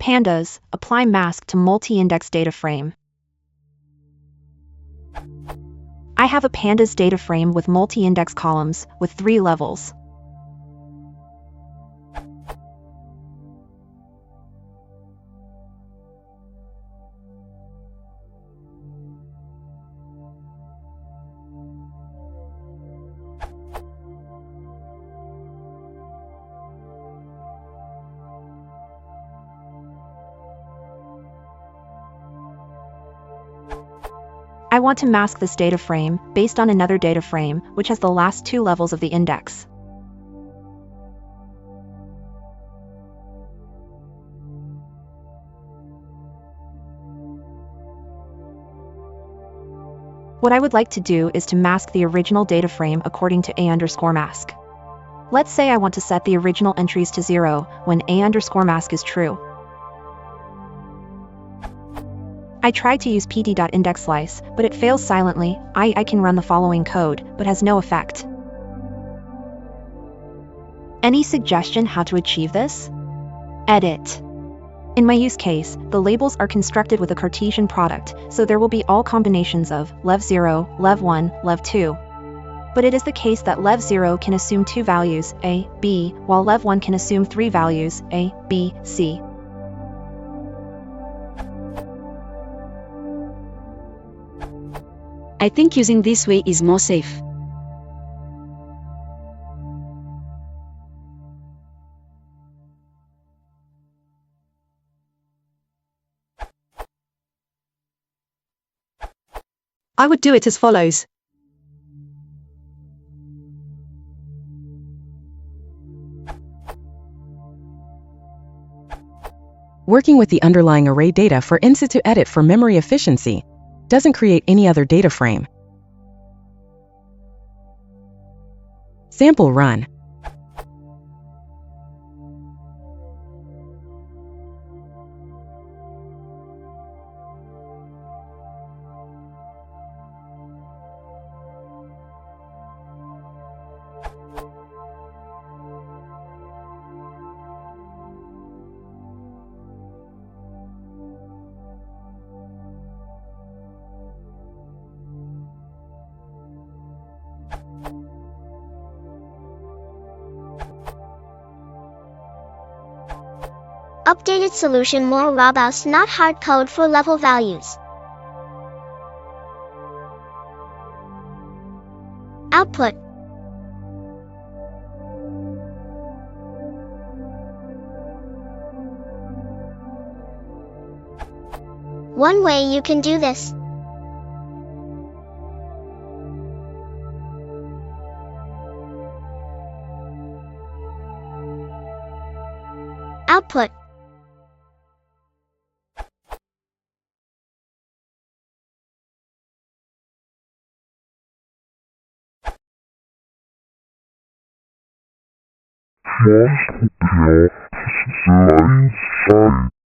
Pandas, apply mask to multi-index data frame. I have a Pandas data frame with multi-index columns with 3 levels. I want to mask this data frame based on another data frame which has the last 2 levels of the index. What I would like to do is to mask the original data frame according to a_mask. Let's say I want to set the original entries to 0 when a_mask is true. I tried to use pt.indexSlice, but it fails silently. I can run the following code, but has no effect. Any suggestion how to achieve this? Edit. In my use case, the labels are constructed with a Cartesian product, so there will be all combinations of lev0, lev1, lev2. But it is the case that lev0 can assume 2 values, a, b, while lev1 can assume 3 values, a, b, c. I think using this way is more safe. I would do it as follows. Working with the underlying array data for in-situ edit for memory efficiency doesn't create any other data frame. Sample run. Updated solution more robust, not hard code for level values. Output. One way you can do this. Output. Multiple slice